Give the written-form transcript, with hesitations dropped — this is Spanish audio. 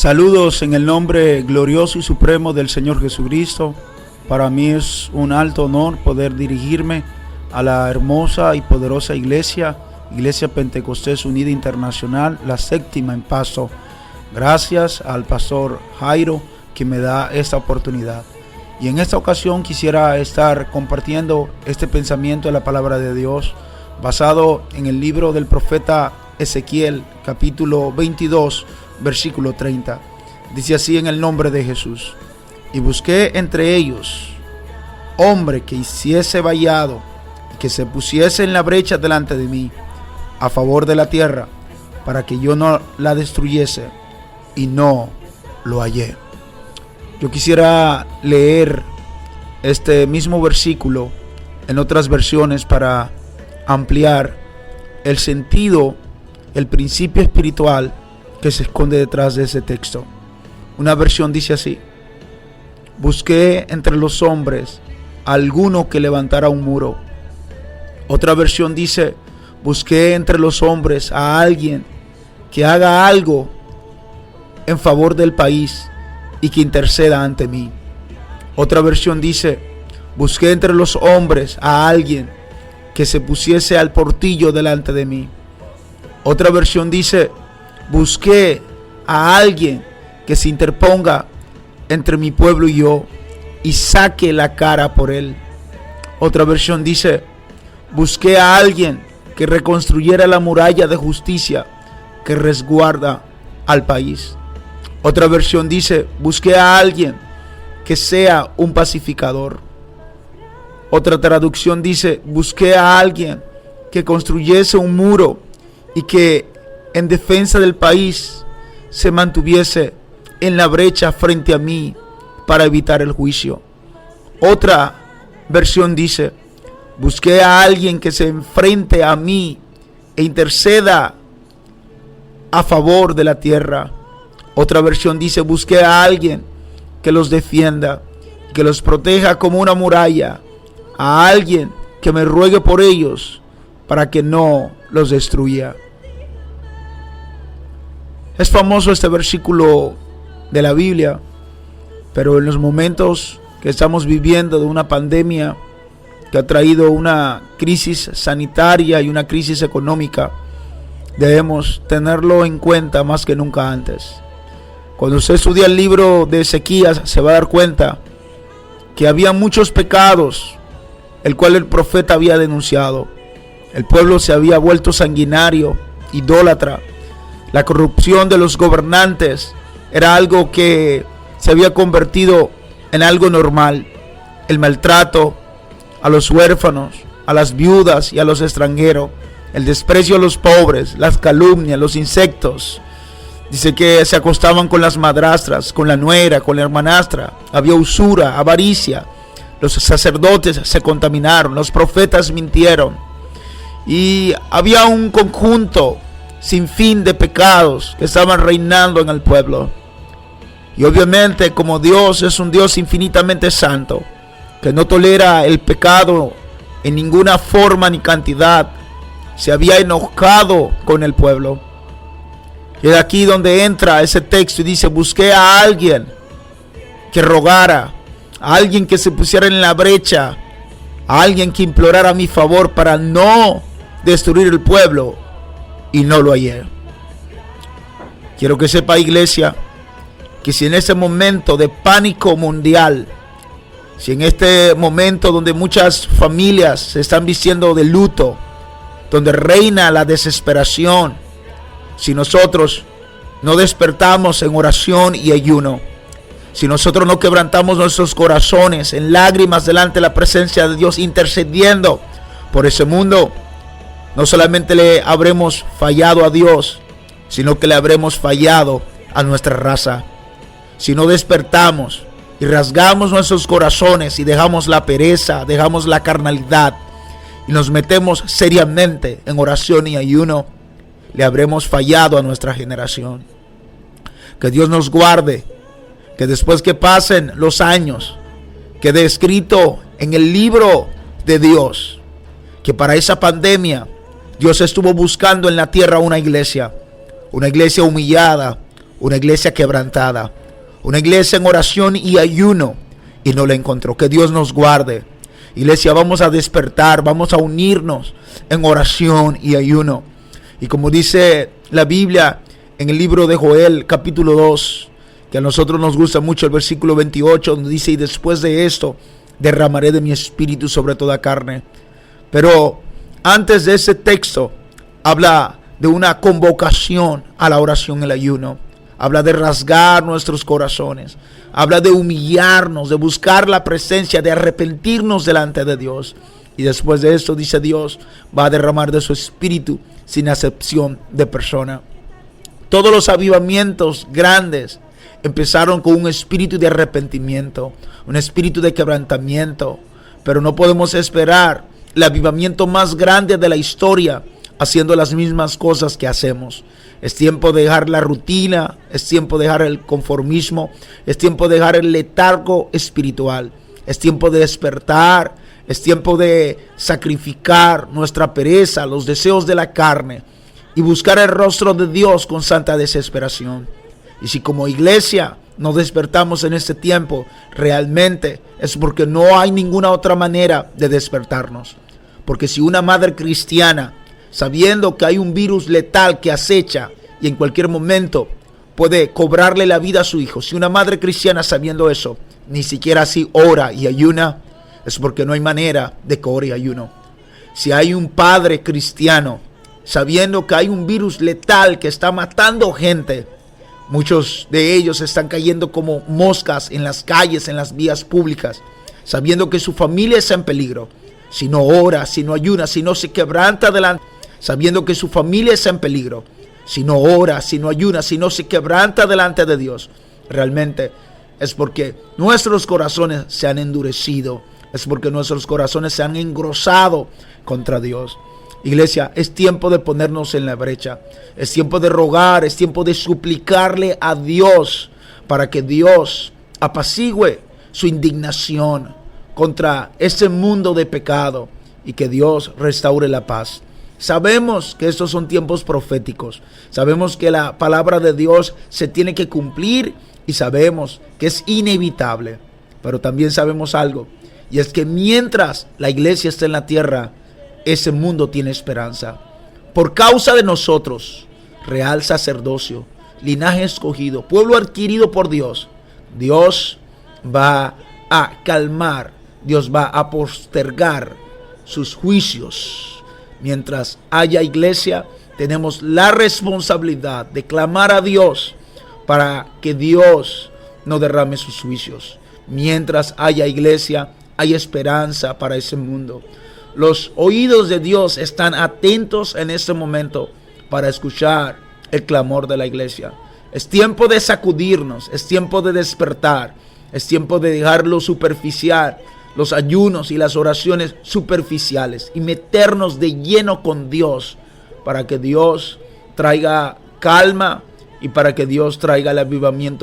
Saludos en el nombre glorioso y supremo del Señor Jesucristo. Para mí es un alto honor poder dirigirme a la hermosa y poderosa Iglesia Pentecostés Unida Internacional, la séptima en Pasto. Gracias al pastor Jairo que me da esta oportunidad. Y en esta ocasión quisiera estar compartiendo este pensamiento de la palabra de Dios basado en el libro del profeta Ezequiel, capítulo 22, versículo 30. Dice así en el nombre de Jesús: y busqué entre ellos hombre que hiciese vallado y que se pusiese en la brecha delante de mí a favor de la tierra, para que yo no la destruyese, y no lo hallé. Yo quisiera leer este mismo versículo en otras versiones para ampliar el sentido, el principio espiritual que se esconde detrás de ese texto. Una versión dice así: busqué entre los hombres a alguno que levantara un muro. Otra versión dice: busqué entre los hombres a alguien que haga algo en favor del país y que interceda ante mí. Otra versión dice: busqué entre los hombres a alguien que se pusiese al portillo delante de mí. Otra versión dice: busqué a alguien que se interponga entre mi pueblo y yo y saque la cara por él. Otra versión dice: busqué a alguien que reconstruyera la muralla de justicia que resguarda al país. Otra versión dice: busqué a alguien que sea un pacificador. Otra traducción dice: busqué a alguien que construyese un muro y que en defensa del país se mantuviese en la brecha frente a mí para evitar el juicio. Otra versión dice: busqué a alguien que se enfrente a mí e interceda a favor de la tierra. Otra versión dice: busqué a alguien que los defienda, que los proteja como una muralla, a alguien que me ruegue por ellos para que no los destruya. Es famoso este versículo de la Biblia, pero en los momentos que estamos viviendo de una pandemia que ha traído una crisis sanitaria y una crisis económica, debemos tenerlo en cuenta más que nunca antes. Cuando usted estudia el libro de Ezequías, se va a dar cuenta que había muchos pecados, el cual el profeta había denunciado. El pueblo se había vuelto sanguinario, idólatra. La corrupción de los gobernantes era algo que se había convertido en algo normal. El maltrato a los huérfanos, a las viudas y a los extranjeros, el desprecio a los pobres, las calumnias, los insectos. Dice que se acostaban con las madrastras, con la nuera, con la hermanastra. Había usura, avaricia. Los sacerdotes se contaminaron, los profetas mintieron. Y había un conjunto sin fin de pecados que estaban reinando en el pueblo. Y obviamente, como Dios es un Dios infinitamente santo, que no tolera el pecado en ninguna forma ni cantidad, se había enojado con el pueblo. Y es aquí donde entra ese texto y dice: busqué a alguien que rogara, a alguien que se pusiera en la brecha, a alguien que implorara mi favor para no destruir el pueblo, y no lo hallé. Quiero que sepa, iglesia, que si en ese momento de pánico mundial, si en este momento donde muchas familias se están vistiendo de luto, donde reina la desesperación, si nosotros no despertamos en oración y ayuno, si nosotros no quebrantamos nuestros corazones en lágrimas delante de la presencia de Dios, intercediendo por ese mundo, no solamente le habremos fallado a Dios, sino que le habremos fallado a nuestra raza. Si no despertamos y rasgamos nuestros corazones y dejamos la pereza, dejamos la carnalidad y nos metemos seriamente en oración y ayuno, le habremos fallado a nuestra generación. Que Dios nos guarde, que después que pasen los años, quede escrito en el libro de Dios que para esa pandemia Dios estuvo buscando en la tierra una iglesia humillada, una iglesia quebrantada, una iglesia en oración y ayuno, y no la encontró. Que Dios nos guarde. Iglesia, vamos a despertar, vamos a unirnos en oración y ayuno. Y como dice la Biblia en el libro de Joel, capítulo 2, que a nosotros nos gusta mucho el versículo 28, donde dice: y después de esto derramaré de mi espíritu sobre toda carne. Pero antes de ese texto habla de una convocación a la oración y el ayuno. Habla de rasgar nuestros corazones. Habla de humillarnos, de buscar la presencia, de arrepentirnos delante de Dios. Y después de esto, dice Dios, va a derramar de su espíritu sin acepción de persona. Todos los avivamientos grandes empezaron con un espíritu de arrepentimiento, un espíritu de quebrantamiento. Pero no podemos esperar el avivamiento más grande de la historia haciendo las mismas cosas que hacemos. Es tiempo de dejar la rutina, es tiempo de dejar el conformismo, es tiempo de dejar el letargo espiritual, es tiempo de despertar, es tiempo de sacrificar nuestra pereza, los deseos de la carne y buscar el rostro de Dios con santa desesperación. Y si como iglesia nos despertamos en este tiempo, realmente es porque no hay ninguna otra manera de despertarnos. Porque si una madre cristiana, sabiendo que hay un virus letal que acecha y en cualquier momento puede cobrarle la vida a su hijo, si una madre cristiana sabiendo eso, ni siquiera así ora y ayuna, es porque no hay manera de que ore y ayuno. Si hay un padre cristiano sabiendo que hay un virus letal que está matando gente, muchos de ellos están cayendo como moscas en las calles, en las vías públicas, sabiendo que su familia está en peligro. Si no ora, si no ayuna, si no se quebranta delante, sabiendo que su familia está en peligro, si no ora, si no ayuna, si no se quebranta delante de Dios, realmente es porque nuestros corazones se han endurecido, es porque nuestros corazones se han engrosado contra Dios. Iglesia, es tiempo de ponernos en la brecha, es tiempo de rogar, es tiempo de suplicarle a Dios para que Dios apacigüe su indignación contra ese mundo de pecado y que Dios restaure la paz. Sabemos que estos son tiempos proféticos, sabemos que la palabra de Dios se tiene que cumplir y sabemos que es inevitable, pero también sabemos algo, y es que mientras la iglesia esté en la tierra, ese mundo tiene esperanza. Por causa de nosotros, real sacerdocio, linaje escogido, pueblo adquirido por Dios, Dios va a calmar, Dios va a postergar sus juicios. Mientras haya iglesia, tenemos la responsabilidad de clamar a Dios para que Dios no derrame sus juicios. Mientras haya iglesia, hay esperanza para ese mundo. Los oídos de Dios están atentos en este momento para escuchar el clamor de la iglesia. Es tiempo de sacudirnos, es tiempo de despertar, es tiempo de dejar lo superficial, los ayunos y las oraciones superficiales y meternos de lleno con Dios para que Dios traiga calma y para que Dios traiga el avivamiento